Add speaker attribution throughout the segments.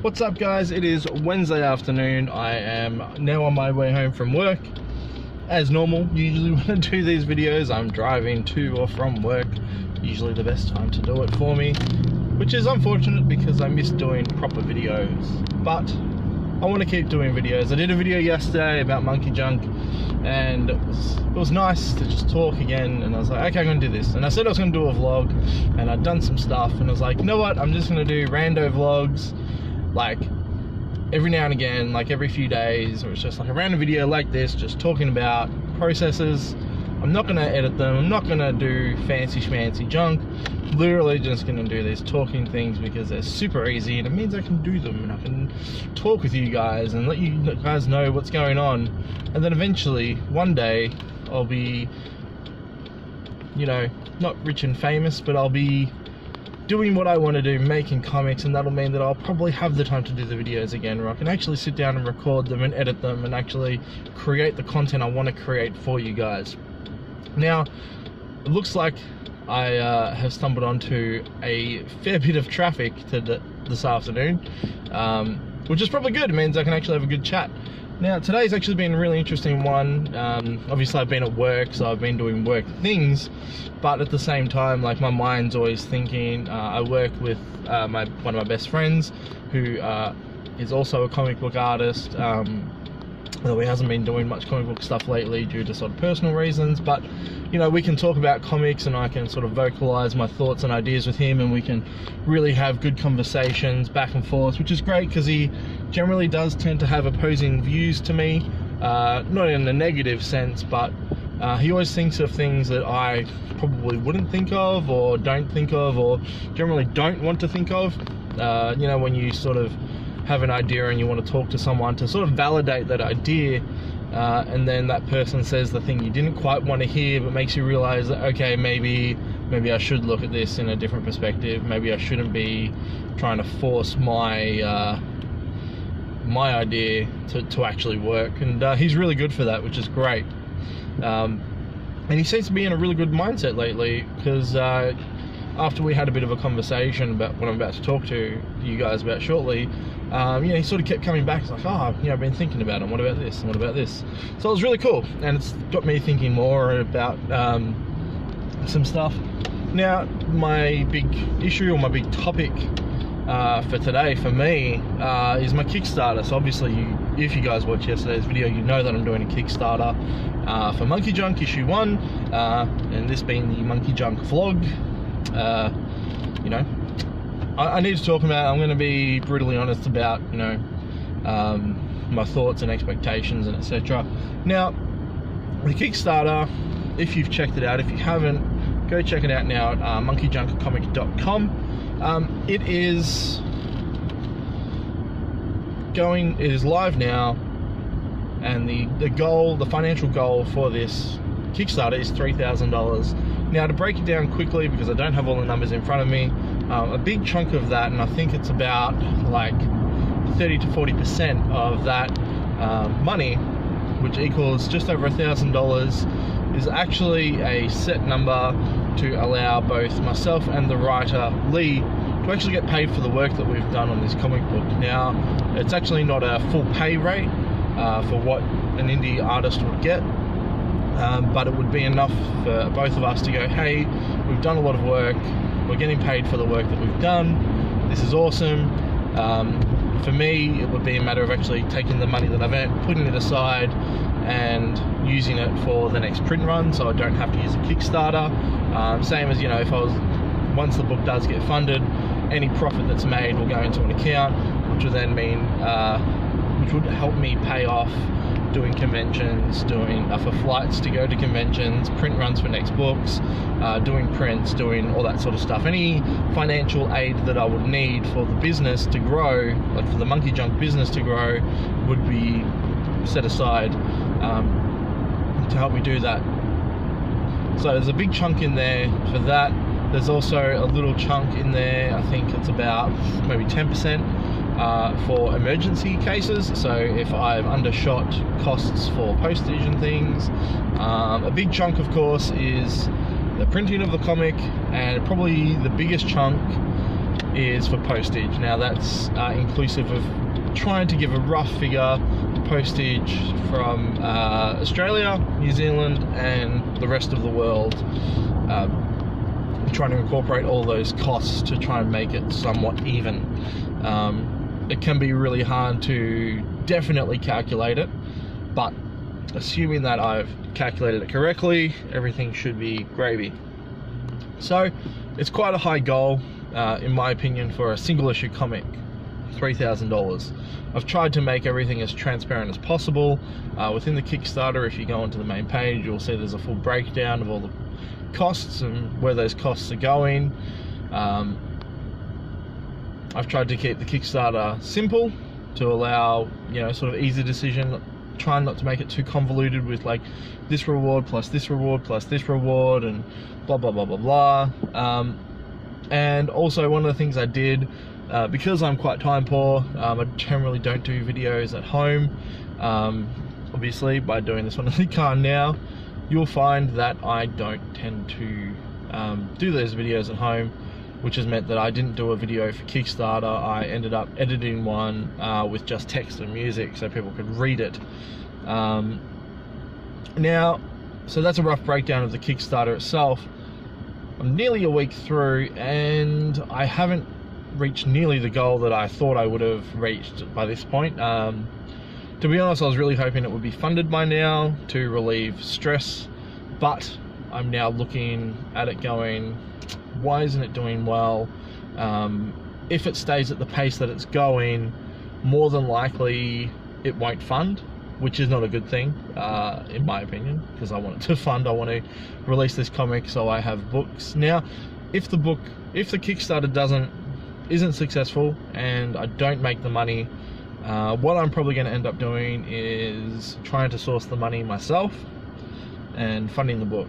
Speaker 1: What's up guys, it is Wednesday afternoon. I am now on my way home from work. As normal, usually when I do these videos I'm driving to or from work. Usually the best time to do it for me, which is unfortunate because I miss doing proper videos, but I want to keep doing videos. I did a video yesterday about monkey junk and it was nice to just talk again, and I was like, okay, I'm gonna do this. And I said I was gonna do a vlog, and I'd done some stuff, and I was like, you know what, I'm just gonna do rando vlogs, like every now and again, like every few days, or it's just like a random video like this, just talking about processes. I'm not gonna edit them, I'm not gonna do fancy schmancy junk, literally just gonna do these talking things because they're super easy and it means I can do them and I can talk with you guys and let you guys know what's going on. And then eventually, one day, I'll be, you know, not rich and famous, but I'll be doing what I want to do, making comics, and that'll mean that I'll probably have the time to do the videos again, where I can actually sit down and record them and edit them and actually create the content I want to create for you guys. Now, it looks like I have stumbled onto a fair bit of traffic this afternoon, which is probably good. It means I can actually have a good chat. Now, today's actually been a really interesting one. Obviously, I've been at work, so I've been doing work things, but at the same time, like, my mind's always thinking. I work with one of my best friends, who is also a comic book artist, although he hasn't been doing much comic book stuff lately due to sort of personal reasons. But, you know, we can talk about comics and I can sort of vocalize my thoughts and ideas with him, and we can really have good conversations back and forth, which is great because he generally does tend to have opposing views to me, not in a negative sense, but he always thinks of things that I probably wouldn't think of, or don't think of, or generally don't want to think of. You know, when you sort of have an idea and you want to talk to someone to sort of validate that idea, and then that person says the thing you didn't quite want to hear, but makes you realize that, okay, maybe I should look at this in a different perspective. Maybe I shouldn't be trying to force my my idea to actually work. And he's really good for that, which is great. And he seems to be in a really good mindset lately, because after we had a bit of a conversation about what I'm about to talk to you guys about shortly, you know, he sort of kept coming back. It's like, oh, you know, I've been thinking about it. What about this? And what about this? So it was really cool, and it's got me thinking more about some stuff. Now, my big issue, or my big topic for today, for me, is my Kickstarter. So obviously, if you guys watched yesterday's video, you know that I'm doing a Kickstarter for Monkey Junk issue 1, and this being the Monkey Junk vlog. You know, I need to talk about, I'm going to be brutally honest about, you know, my thoughts and expectations and etc. Now, the Kickstarter, if you've checked it out, if you haven't, go check it out now at monkeyjunkcomic.com. It is live now, and the goal, the financial goal for this Kickstarter is $3,000. Now, to break it down quickly, because I don't have all the numbers in front of me, a big chunk of that, and I think it's about like 30 to 40% of that money, which equals just over $1,000, is actually a set number to allow both myself and the writer Lee to actually get paid for the work that we've done on this comic book. Now, it's actually not a full pay rate for what an indie artist would get, but it would be enough for both of us to go, hey, we've done a lot of work, we're getting paid for the work that we've done, this is awesome. For me, it would be a matter of actually taking the money that I've earned, putting it aside, and using it for the next print run, so I don't have to use a Kickstarter. Same as, you know, if once the book does get funded, any profit that's made will go into an account, which will then mean, which would help me pay off doing conventions, doing for flights to go to conventions, print runs for next books, doing prints, doing all that sort of stuff. Any financial aid that I would need for the business to grow, like for the Monkey Junk business to grow, would be set aside to help me do that. So there's a big chunk in there for that. There's also a little chunk in there, I think it's about maybe 10%, for emergency cases. So if I've undershot costs for postage and things. A big chunk, of course, is the printing of the comic, and probably the biggest chunk is for postage. Now that's inclusive of trying to give a rough figure postage from Australia, New Zealand and the rest of the world, trying to incorporate all those costs to try and make it somewhat even. It can be really hard to definitely calculate it, but assuming that I've calculated it correctly, everything should be gravy. So it's quite a high goal, in my opinion, for a single issue comic, $3,000. I've tried to make everything as transparent as possible. Within the Kickstarter, if you go onto the main page, you'll see there's a full breakdown of all the costs and where those costs are going. I've tried to keep the Kickstarter simple to allow, you know, sort of easy decision, trying not to make it too convoluted with like this reward plus this reward plus this reward and blah blah blah blah blah. And also one of the things I did, because I'm quite time poor, I generally don't do videos at home. Obviously by doing this one in the car now, you'll find that I don't tend to do those videos at home, which has meant that I didn't do a video for Kickstarter. I ended up editing one with just text and music so people could read it. Now, so that's a rough breakdown of the Kickstarter itself. I'm nearly a week through and I haven't reached nearly the goal that I thought I would have reached by this point. To be honest, I was really hoping it would be funded by now to relieve stress, but I'm now looking at it going, why isn't it doing well? If it stays at the pace that it's going, more than likely it won't fund, which is not a good thing, in my opinion, because I want it to fund. I want to release this comic so I have books. Now, if the Kickstarter isn't successful and I don't make the money, what I'm probably going to end up doing is trying to source the money myself and funding the book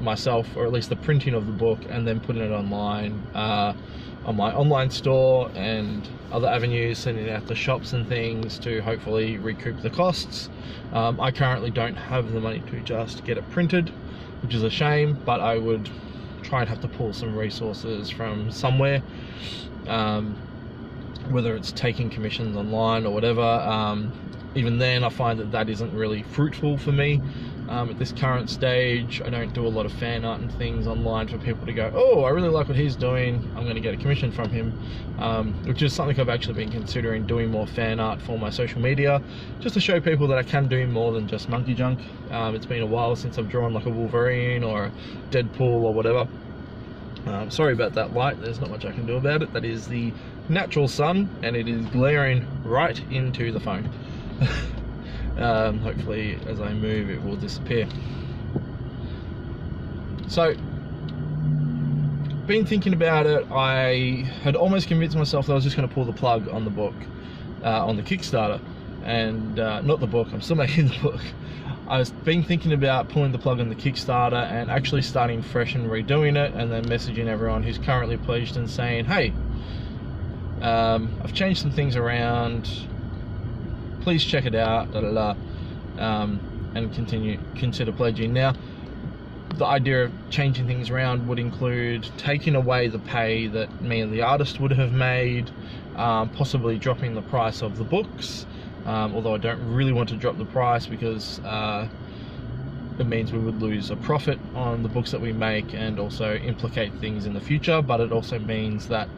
Speaker 1: myself, or at least the printing of the book, and then putting it online on my online store and other avenues, sending it out to shops and things to hopefully recoup the costs. I currently don't have the money to just get it printed, which is a shame, but I would try and have to pull some resources from somewhere, whether it's taking commissions online or whatever. Even then I find that isn't really fruitful for me. At this current stage, I don't do a lot of fan art and things online for people to go, oh, I really like what he's doing, I'm going to get a commission from him, which is something I've actually been considering, doing more fan art for my social media, just to show people that I can do more than just monkey junk. It's been a while since I've drawn like a Wolverine or a Deadpool or whatever. Sorry about that light, there's not much I can do about it. That is the natural sun and it is glaring right into the phone. Hopefully as I move it will disappear. So, been thinking about it. I had almost convinced myself that I was just going to pull the plug on the book, on the Kickstarter, and not the book, I'm still making the book. I've been thinking about pulling the plug on the Kickstarter and actually starting fresh and redoing it, and then messaging everyone who's currently pledged and saying, hey, I've changed some things around, please check it out, and consider pledging. Now, the idea of changing things around would include taking away the pay that me and the artist would have made, possibly dropping the price of the books, although I don't really want to drop the price because it means we would lose a profit on the books that we make and also implicate things in the future, but it also means that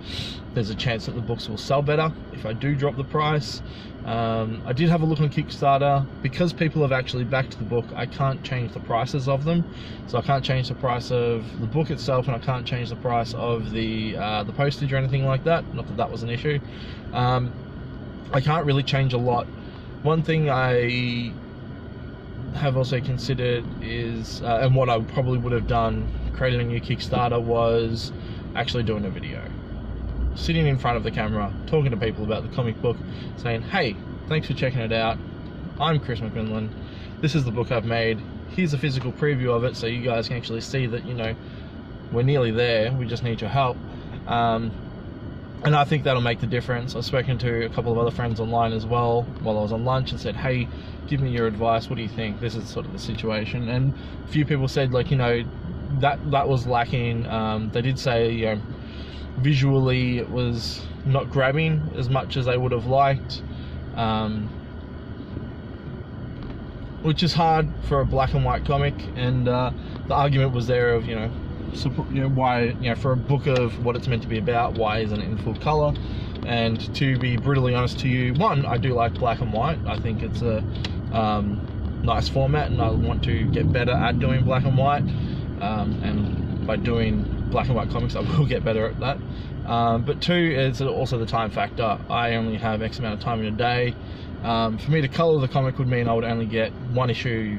Speaker 1: there's a chance that the books will sell better if I do drop the price. I did have a look on Kickstarter. Because people have actually backed the book, I can't change the prices of them. So I can't change the price of the book itself, and I can't change the price of the postage or anything like that. Not that that was an issue. I can't really change a lot. One thing I have also considered is, and what I probably would have done creating a new Kickstarter, was actually doing a video. Sitting in front of the camera, talking to people about the comic book, saying, hey, thanks for checking it out. I'm Chris McQuinlan. This is the book I've made. Here's a physical preview of it so you guys can actually see that, you know, we're nearly there. We just need your help. And I think that'll make the difference. I've spoken to a couple of other friends online as well while I was on lunch and said, hey, give me your advice. What do you think? This is sort of the situation. And a few people said, like, you know, that was lacking. They did say, you know, visually it was not grabbing as much as I would have liked, which is hard for a black and white comic. And the argument was there of, why, for a book of what it's meant to be about, why isn't it in full color? And to be brutally honest to you, one, I do like black and white. I think it's a nice format, and I want to get better at doing black and white, and by doing black and white comics I will get better at that. But two, it's also the time factor. I only have X amount of time in a day. For me to color the comic would mean I would only get one issue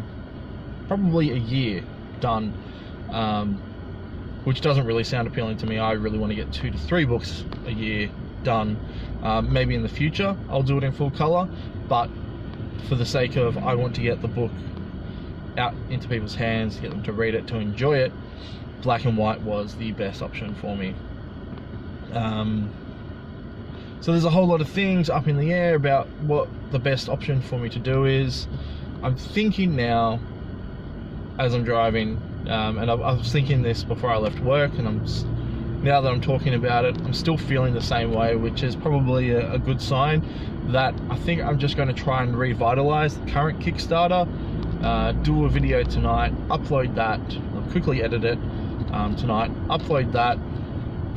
Speaker 1: probably a year done, which doesn't really sound appealing to me. I really want to get 2 to 3 books a year done. Maybe in the future I'll do it in full color, but for the sake of, I want to get the book out into people's hands, get them to read it, to enjoy it, black and white was the best option for me. So there's a whole lot of things up in the air about what the best option for me to do is. I'm thinking now, as I'm driving, and I was thinking this before I left work, and now that I'm talking about it, I'm still feeling the same way, which is probably a good sign that I think I'm just going to try and revitalize the current Kickstarter, do a video tonight, upload that, I'll quickly edit it tonight, upload that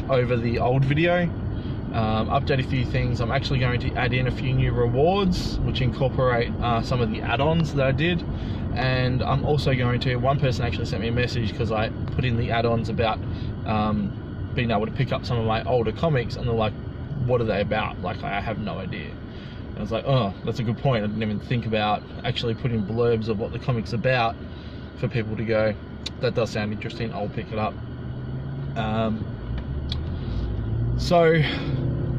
Speaker 1: over the old video, update a few things. I'm actually going to add in a few new rewards which incorporate some of the add-ons that I did, and I'm also going to, one person actually sent me a message because I put in the add-ons about being able to pick up some of my older comics, and they're like, what are they about? Like, I have no idea. And I was like, oh, that's a good point. I didn't even think about actually putting blurbs of what the comic's about for people to go, that does sound interesting, I'll pick it up. So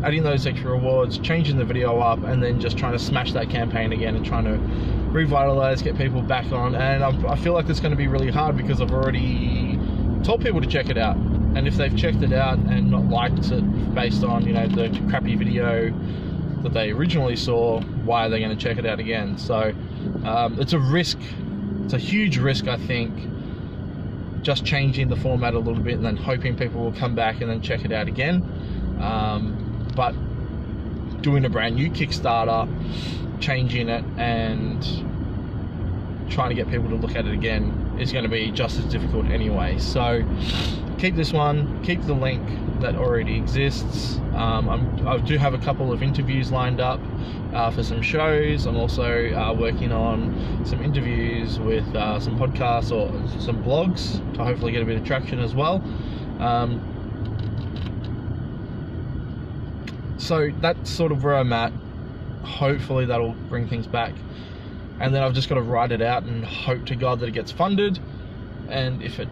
Speaker 1: adding those extra rewards, changing the video up, and then just trying to smash that campaign again and trying to revitalize, get people back on. And I feel like it's going to be really hard because I've already told people to check it out, and if they've checked it out and not liked it based on, the crappy video that they originally saw, why are they going to check it out again? So it's a risk, it's a huge risk, I think, just changing the format a little bit and then hoping people will come back and then check it out again. But doing a brand new Kickstarter, changing it and trying to get people to look at it again is going to be just as difficult anyway. So keep this one, keep the link that already exists. I do have a couple of interviews lined up for some shows. I'm also working on some interviews with some podcasts or some blogs to hopefully get a bit of traction as well. So that's sort of where I'm at. Hopefully that'll bring things back, and then I've just got to write it out and hope to God that it gets funded. And if it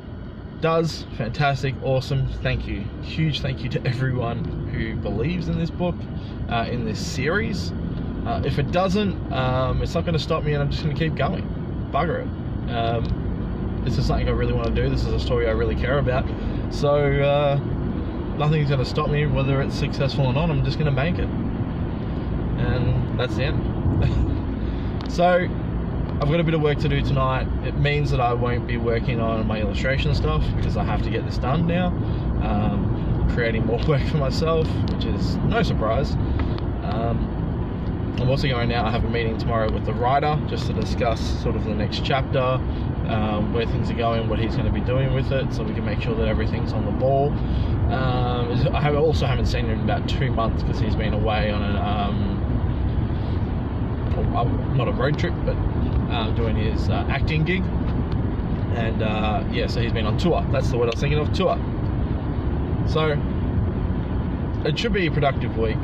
Speaker 1: does, fantastic, awesome, thank you, huge thank you to everyone who believes in this book, in this series. If it doesn't, it's not going to stop me, and I'm just going to keep going. Bugger it. This is something I really want to do. This is a story I really care about, so nothing's going to stop me. Whether it's successful or not, I'm just going to make it, and that's the end. So I've got a bit of work to do tonight. It means that I won't be working on my illustration stuff because I have to get this done now. Creating more work for myself, which is no surprise. I'm also going out, I have a meeting tomorrow with the writer just to discuss sort of the next chapter, where things are going, what he's going to be doing with it, so we can make sure that everything's on the ball. I also haven't seen him in about 2 months because he's been away on not a road trip, but doing his acting gig. And yeah, so he's been on tour. That's the word I was thinking of, tour. So it should be a productive week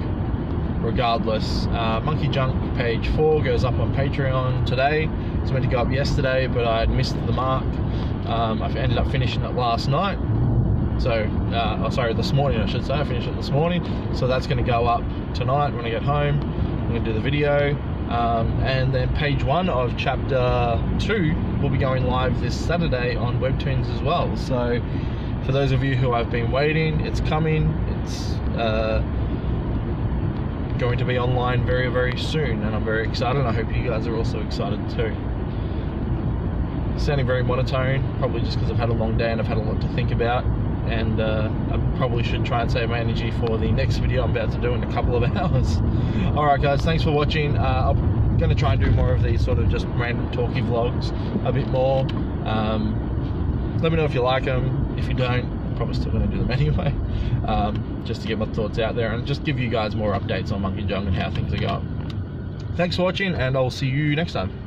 Speaker 1: regardless. Monkey Junk page 4 goes up on Patreon today. It was meant to go up yesterday, but I had missed the mark. I ended up finishing it last night. So, sorry, this morning I should say. I finished it this morning. So that's going to go up tonight when I get home. I'm going to do the video. And then page 1 of chapter 2 will be going live this Saturday on Webtoons as well. So for those of you who have been waiting, it's coming. It's going to be online very, very soon, and I'm very excited. I hope you guys are also excited too. Sounding very monotone, probably just because I've had a long day and I've had a lot to think about. and I probably should try and save my energy for the next video I'm about to do in a couple of hours. Alright guys, thanks for watching. I'm going to try and do more of these sort of just random talky vlogs a bit more. Let me know if you like them. If you don't, I'm probably still going to do them anyway, just to get my thoughts out there and just give you guys more updates on Monkey Jung and how things are going. Thanks for watching, and I'll see you next time.